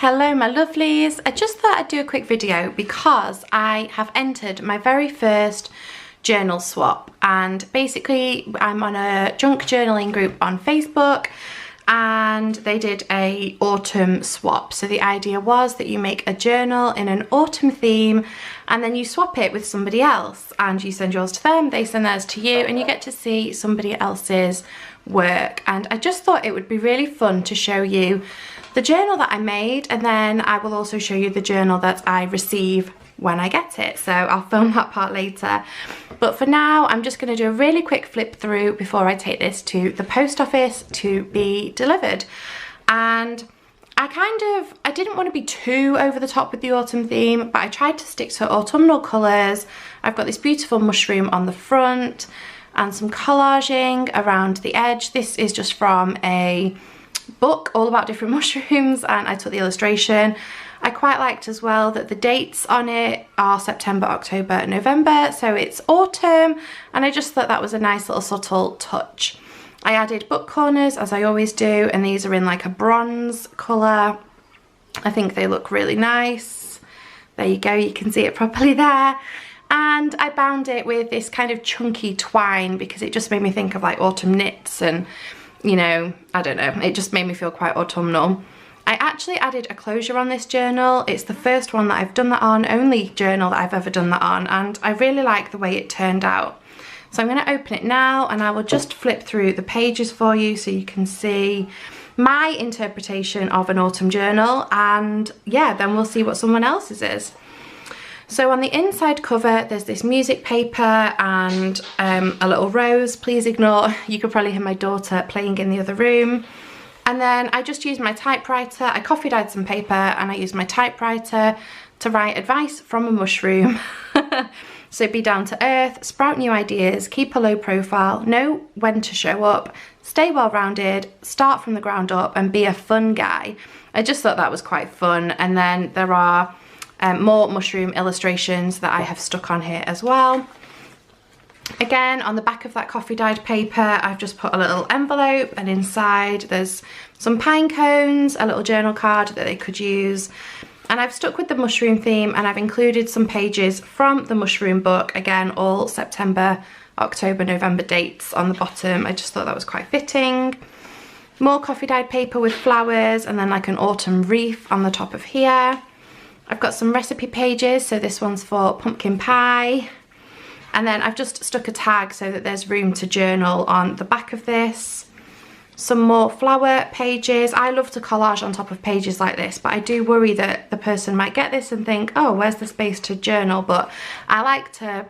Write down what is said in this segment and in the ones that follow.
Hello my lovelies, I just thought I'd do a quick video because I have entered my very first journal swap, and basically I'm on a junk journaling group on Facebook and they did a autumn swap. So the idea was that you make a journal in an autumn theme and then you swap it with somebody else, and you send yours to them, they send theirs to you, and you get to see somebody else's work. And I just thought it would be really fun to show you the journal that I made, and then I will also show you the journal that I receive when I get it. So I'll film that part later. But for now, I'm just going to do a really quick flip through before I take this to the post office to be delivered. And I didn't want to be too over the top with the autumn theme, but I tried to stick to autumnal colours. I've got this beautiful mushroom on the front and some collaging around the edge. This is just from a book all about different mushrooms, and I took the illustration. I quite liked as well that the dates on it are September, October, November, so it's autumn, and I just thought that was a nice little subtle touch. I added book corners as I always do, and these are in like a bronze colour. I think they look really nice. There you go, you can see it properly there. And I bound it with this kind of chunky twine because it just made me think of like autumn knits, and you know, I don't know, it just made me feel quite autumnal. I actually added a closure on this journal. It's the first one that I've done that on, only journal that I've ever done that on, and I really like the way it turned out. So I'm going to open it now and I will just flip through the pages for you so you can see my interpretation of an autumn journal, and yeah, then we'll see what someone else's is. So on the inside cover, there's this music paper and a little rose. Please ignore, you could probably hear my daughter playing in the other room. And then I just used my typewriter. I coffee dyed some paper and I used my typewriter to write advice from a mushroom. So be down to earth, sprout new ideas, keep a low profile, know when to show up, stay well rounded, start from the ground up, and be a fun guy. I just thought that was quite fun. And then there are more mushroom illustrations that I have stuck on here as well. Again, on the back of that coffee dyed paper, I've just put a little envelope, and inside there's some pine cones, a little journal card that they could use. And I've stuck with the mushroom theme, and I've included some pages from the mushroom book. Again, all September, October, November dates on the bottom. I just thought that was quite fitting. More coffee dyed paper with flowers, and then like an autumn wreath on the top of here. I've got some recipe pages, so this one's for pumpkin pie. And then I've just stuck a tag so that there's room to journal on the back of this. Some more flower pages. I love to collage on top of pages like this, but I do worry that the person might get this and think, oh, where's the space to journal? But I like to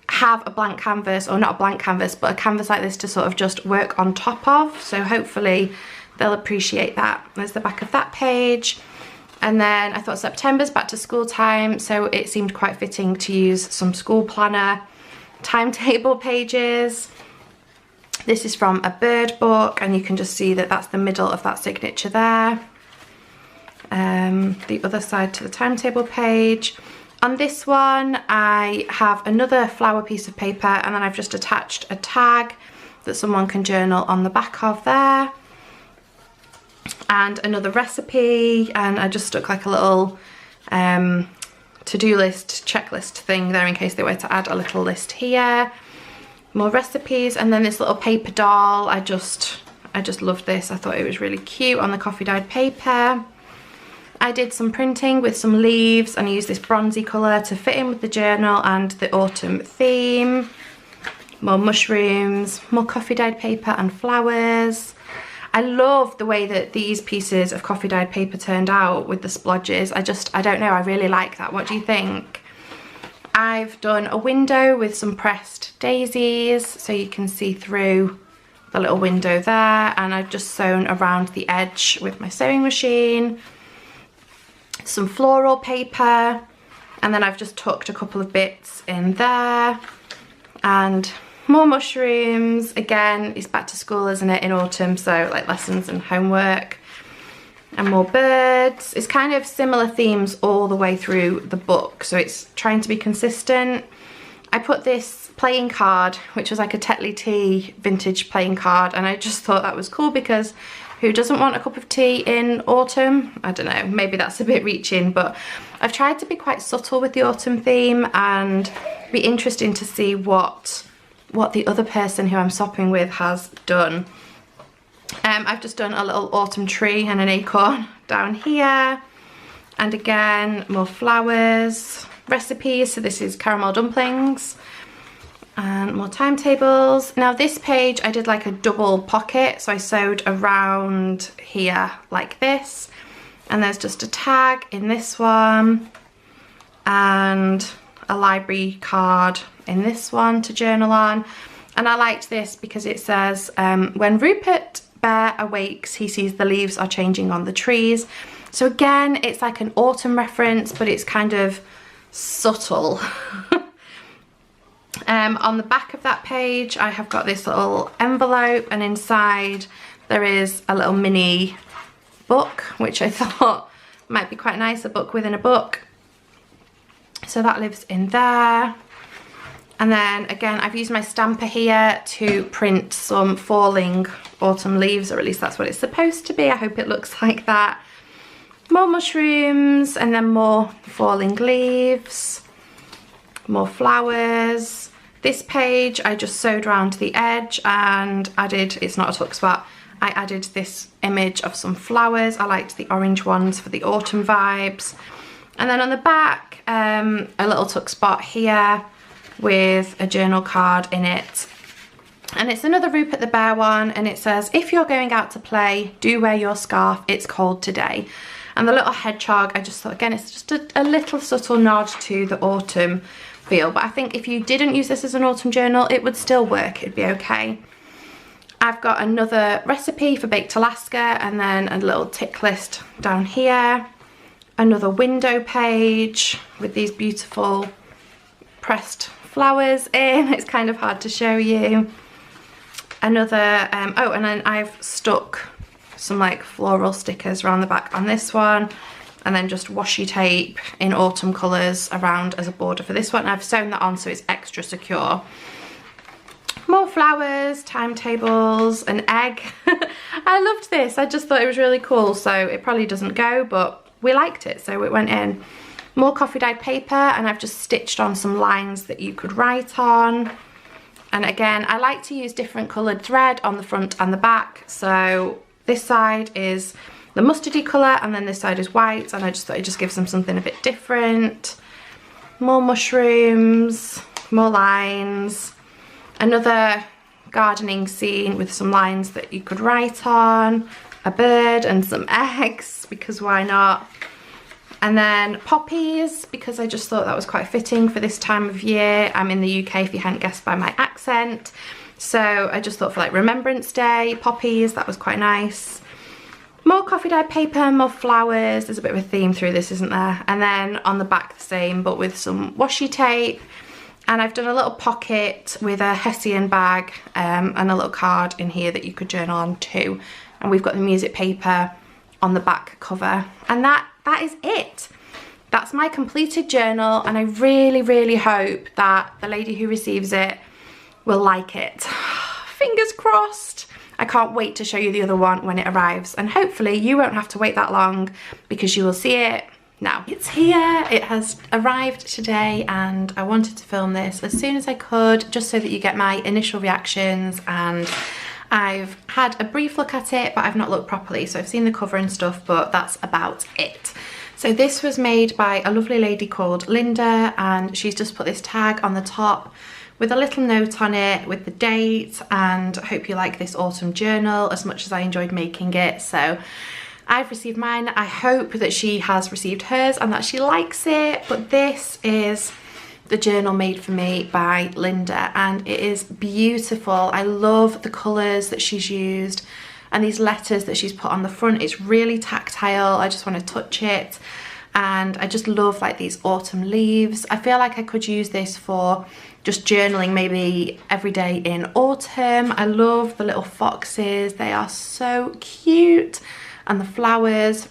have a blank canvas, or not a blank canvas, but a canvas like this to sort of just work on top of. So hopefully they'll appreciate that. There's the back of that page. And then I thought September's back to school time, so it seemed quite fitting to use some school planner timetable pages. This is from a bird book, and you can just see that that's the middle of that signature there. The other side to the timetable page. On this one, I have another flower piece of paper, and then I've just attached a tag that someone can journal on the back of there. And another recipe, and I just stuck like a little to-do list, checklist thing there in case they were to add a little list here. More recipes, and then this little paper doll. I just loved this. I thought it was really cute on the coffee dyed paper. I did some printing with some leaves, and I used this bronzy colour to fit in with the journal and the autumn theme. More mushrooms, more coffee dyed paper and flowers. I love the way that these pieces of coffee dyed paper turned out with the splodges. I don't know, I really like that. What do you think? I've done a window with some pressed daisies, so you can see through the little window there, and I've just sewn around the edge with my sewing machine. Some floral paper, and then I've just tucked a couple of bits in there, and more mushrooms. Again, it's back to school, isn't it, in autumn, so like lessons and homework. And more birds. It's kind of similar themes all the way through the book, so it's trying to be consistent. I put this playing card, which was like a Tetley Tea vintage playing card, and I just thought that was cool because who doesn't want a cup of tea in autumn. I don't know, maybe that's a bit reaching, but I've tried to be quite subtle with the autumn theme, and be interesting to see what the other person who I'm swapping with has done. I've just done a little autumn tree and an acorn down here, and again more flowers, recipes. So this is caramel dumplings, and more timetables. Now this page I did like a double pocket, so I sewed around here like this, and there's just a tag in this one and a library card in this one to journal on. And I liked this because it says, when Rupert Bear awakes, he sees the leaves are changing on the trees. So again, it's like an autumn reference, but it's kind of subtle. On the back of that page, I have got this little envelope, and inside there is a little mini book, which I thought might be quite nice, a book within a book. So that lives in there. And then again, I've used my stamper here to print some falling autumn leaves, or at least that's what it's supposed to be. I hope it looks like that. More mushrooms, and then more falling leaves, more flowers. This page I just sewed around the edge and added, it's not a tuck spot, I added this image of some flowers. I liked the orange ones for the autumn vibes. And then on the back, a little tuck spot here with a journal card in it. And it's another Rupert the Bear one, and it says, if you're going out to play, do wear your scarf, it's cold today. And the little hedgehog, I just thought, again, it's just a little subtle nod to the autumn feel. But I think if you didn't use this as an autumn journal, it would still work, it'd be okay. I've got another recipe for Baked Alaska, and then a little tick list down here. Another window page with these beautiful pressed flowers in. It's kind of hard to show you. Another, oh, and then I've stuck some like floral stickers around the back on this one, and then just washi tape in autumn colours around as a border for this one. And I've sewn that on so it's extra secure. More flowers, timetables, an egg. I loved this. I just thought it was really cool. So it probably doesn't go, but we liked it, so it went in. More coffee dyed paper, and I've just stitched on some lines that you could write on. And again, I like to use different coloured thread on the front and the back. So this side is the mustardy colour, and then this side is white, and I just thought it just gives them something a bit different. More mushrooms, more lines. Another gardening scene with some lines that you could write on. A bird and some eggs, because why not? And then poppies, because I just thought that was quite fitting for this time of year. I'm in the UK, if you hadn't guessed by my accent. So I just thought for like Remembrance Day, poppies, that was quite nice. More coffee dyed paper, more flowers. There's a bit of a theme through this, isn't there? And then on the back the same, but with some washi tape. And I've done a little pocket with a Hessian bag and a little card in here that you could journal on too. And we've got the music paper on the back cover. And that is it. That's my completed journal, and I really, really hope that the lady who receives it will like it. Fingers crossed. I can't wait to show you the other one when it arrives, and hopefully you won't have to wait that long because you will see it now. It's here. It has arrived today, and I wanted to film this as soon as I could, just so that you get my initial reactions. And I've had a brief look at it, but I've not looked properly, so I've seen the cover and stuff, but that's about it. So this was made by a lovely lady called Linda, and she's just put this tag on the top with a little note on it with the date, and I hope you like this autumn journal as much as I enjoyed making it. So I've received mine. I hope that she has received hers and that she likes it, but this is the journal made for me by Linda, and it is beautiful. I love the colours that she's used and these letters that she's put on the front. It's really tactile. I just want to touch it, and I just love like these autumn leaves. I feel like I could use this for just journaling maybe every day in autumn. I love the little foxes. They are so cute, and the flowers.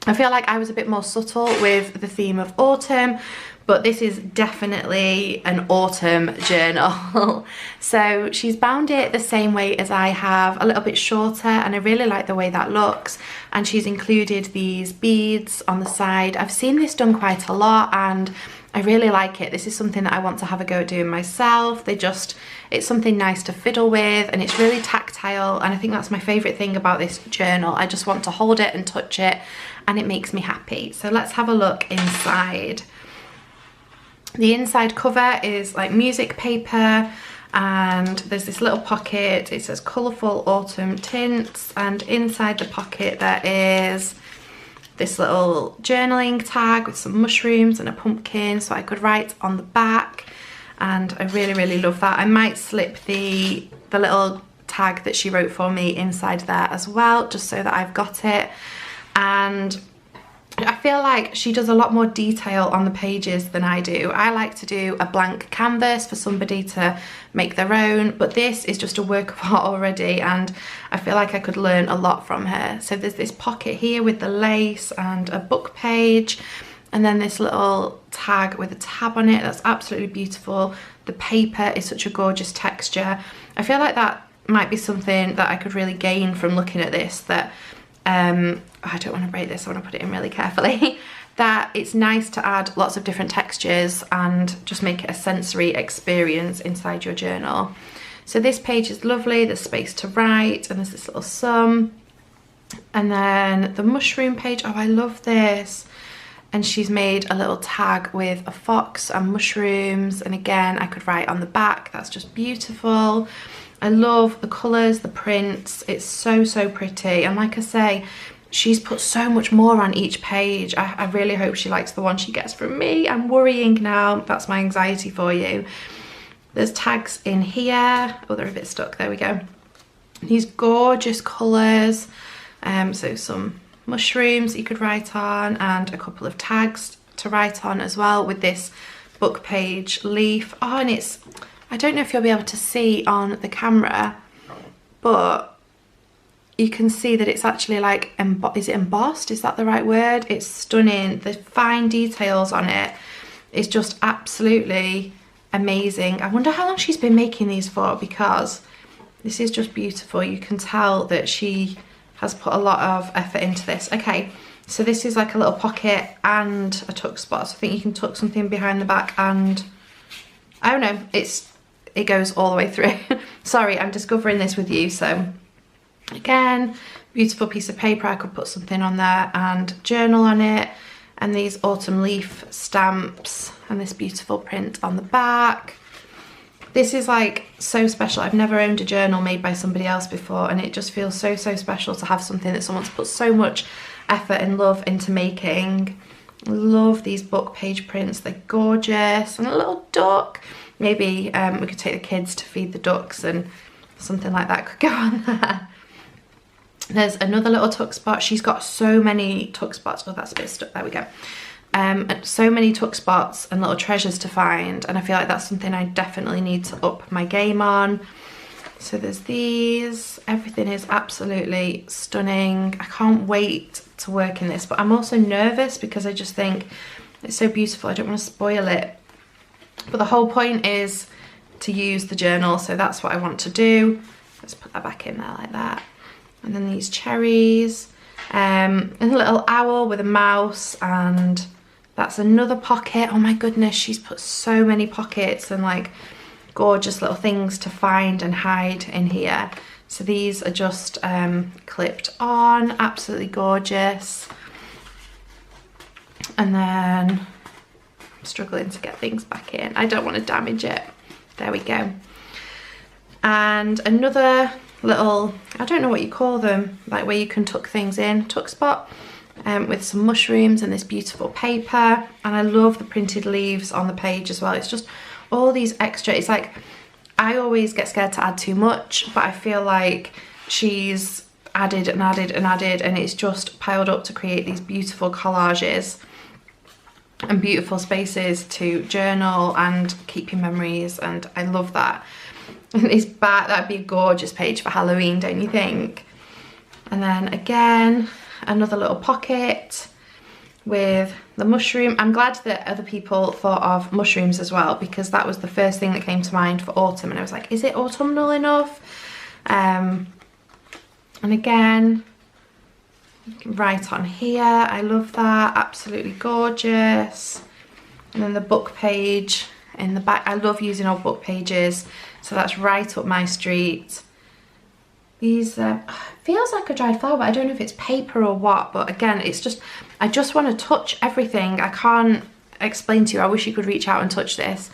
I feel like I was a bit more subtle with the theme of autumn, but this is definitely an autumn journal. So she's bound it the same way as I have, a little bit shorter, and I really like the way that looks. And she's included these beads on the side. I've seen this done quite a lot and I really like it. This is something that I want to have a go at doing myself. It's something nice to fiddle with, and it's really tactile, and I think that's my favourite thing about this journal. I just want to hold it and touch it, and it makes me happy. So let's have a look inside. The inside cover is like music paper, and there's this little pocket. It says colourful autumn tints, and inside the pocket there is this little journaling tag with some mushrooms and a pumpkin, so I could write on the back, and I really love that. I might slip the little tag that she wrote for me inside there as well, just so that I've got it. And I feel like she does a lot more detail on the pages than I do. I like to do a blank canvas for somebody to make their own, but this is just a work of art already, and I feel like I could learn a lot from her. So there's this pocket here with the lace and a book page, and then this little tag with a tab on it. That's absolutely beautiful. The paper is such a gorgeous texture. I feel like that might be something that I could really gain from looking at this, that I don't want to break this, I want to put it in really carefully, that it's nice to add lots of different textures and just make it a sensory experience inside your journal. So this page is lovely, there's space to write, and there's this little sum. And then the mushroom page, oh, I love this. And she's made a little tag with a fox and mushrooms, and again I could write on the back. That's just beautiful. I love the colours, the prints, it's so pretty, and like I say, she's put so much more on each page. I really hope she likes the one she gets from me. I'm worrying now, that's my anxiety for you. There's tags in here, oh they're a bit stuck, there we go. These gorgeous colours, so some mushrooms you could write on, and a couple of tags to write on as well with this book page leaf. Oh, and it's, I don't know if you'll be able to see on the camera, but you can see that it's actually like, is it embossed? Is that the right word? It's stunning. The fine details on it is just absolutely amazing. I wonder how long she's been making these for, because this is just beautiful. You can tell that she has put a lot of effort into this. Okay, so this is like a little pocket and a tuck spot. So I think you can tuck something behind the back, and I don't know, it goes all the way through. Sorry, I'm discovering this with you. So again, beautiful piece of paper. I could put something on there and journal on it, and these autumn leaf stamps, and this beautiful print on the back. This is like so special. I've never owned a journal made by somebody else before, and it just feels so special to have something that someone's put so much effort and love into making. Love these book page prints, they're gorgeous. And a little duck. Maybe we could take the kids to feed the ducks, and something like that could go on there. There's another little tuck spot. She's got so many tuck spots. Oh, that's a bit stuck, there we go. So many tuck spots and little treasures to find, and I feel like that's something I definitely need to up my game on. So there's these, everything is absolutely stunning. I can't wait to work in this, but I'm also nervous because I just think it's so beautiful. I don't want to spoil it, but the whole point is to use the journal, so that's what I want to do. Let's put that back in there like that. And then these cherries, and a little owl with a mouse, and that's another pocket. Oh my goodness, she's put so many pockets and like gorgeous little things to find and hide in here. So these are just clipped on, absolutely gorgeous. And then I'm struggling to get things back in. I don't want to damage it. There we go. And another little, I don't know what you call them, like where you can tuck things in, tuck spot, with some mushrooms and this beautiful paper. And I love the printed leaves on the page as well. It's just all these extra, it's like, I always get scared to add too much, but I feel like she's added and added and added, and it's just piled up to create these beautiful collages and beautiful spaces to journal and keep your memories, and I love that. And this back, that'd be a gorgeous page for Halloween, don't you think? And then again, another little pocket, with the mushroom. I'm glad that other people thought of mushrooms as well, because that was the first thing that came to mind for autumn, and I was like, is it autumnal enough? And again, right on here, I love that, absolutely gorgeous. And then the book page in the back, I love using old book pages, so that's right up my street. These feels like a dried flower, but I don't know if it's paper or what, but again, it's just, I just want to touch everything. I can't explain to you, I wish you could reach out and touch this,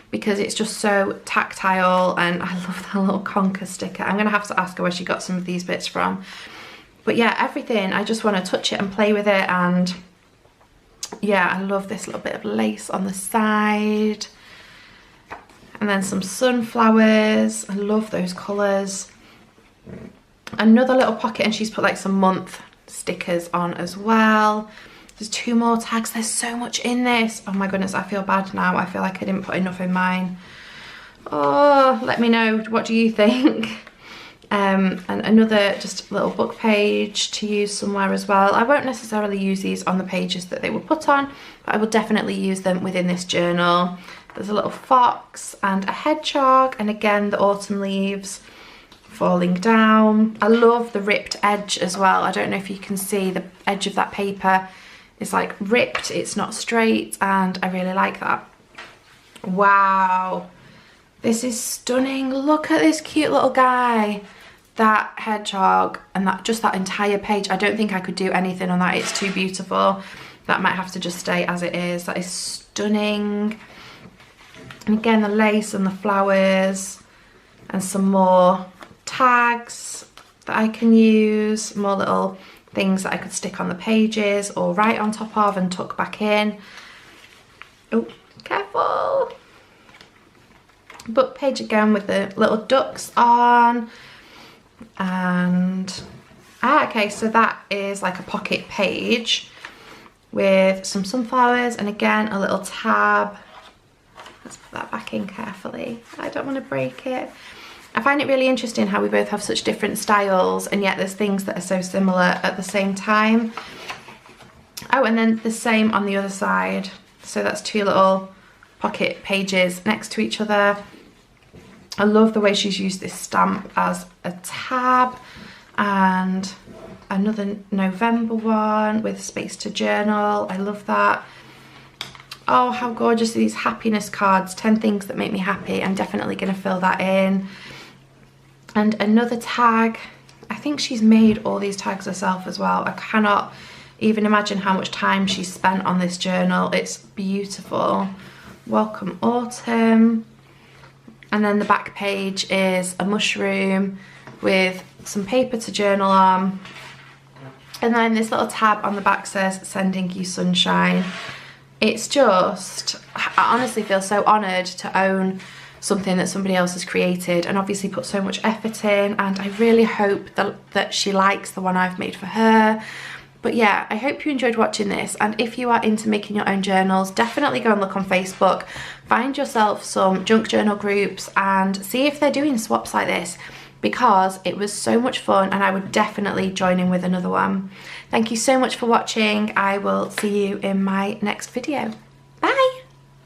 because it's just so tactile, and I love that little conker sticker. I'm gonna have to ask her where she got some of these bits from. But yeah, everything, I just want to touch it and play with it. And yeah, I love this little bit of lace on the side. And then some sunflowers, I love those colours. Another little pocket, and she's put like some month stickers on as well. There's 2 more tags. There's so much in this. Oh my goodness, I feel bad now. I feel like I didn't put enough in mine. Oh, let me know, what do you think? And another just little book page to use somewhere as well. I won't necessarily use these on the pages that they were put on, but I will definitely use them within this journal. There's a little fox and a hedgehog, and again, the autumn leaves falling down. I love the ripped edge as well. I don't know if you can see the edge of that paper is like ripped, it's not straight, and I really like that. Wow, this is stunning. Look at this cute little guy, that hedgehog, and that just that entire page. I don't think I could do anything on that, it's too beautiful. That might have to just stay as it is. That is stunning. And again, the lace and the flowers, and some more tags that I can use, more little things that I could stick on the pages or write on top of and tuck back in. Oh, careful. Book page again with the little ducks on. And okay, so that is like a pocket page with some sunflowers, and again a little tab. Let's put that back in carefully, I don't want to break it. I find it really interesting how we both have such different styles, and yet there's things that are so similar at the same time. Oh, and then the same on the other side. So that's 2 little pocket pages next to each other. I love the way she's used this stamp as a tab, and another November one with space to journal. I love that. Oh, how gorgeous are these happiness cards, 10 things that make me happy. I'm definitely going to fill that in. And another tag. I think she's made all these tags herself as well. I cannot even imagine how much time she spent on this journal. It's beautiful. Welcome Autumn. And then the back page is a mushroom with some paper to journal on. And then this little tab on the back says, sending you sunshine. It's just, I honestly feel so honoured to own something that somebody else has created and obviously put so much effort in, and I really hope that she likes the one I've made for her. But yeah, I hope you enjoyed watching this, and if you are into making your own journals, definitely go and look on Facebook, find yourself some junk journal groups and see if they're doing swaps like this, because it was so much fun and I would definitely join in with another one. Thank you so much for watching. I will see you in my next video.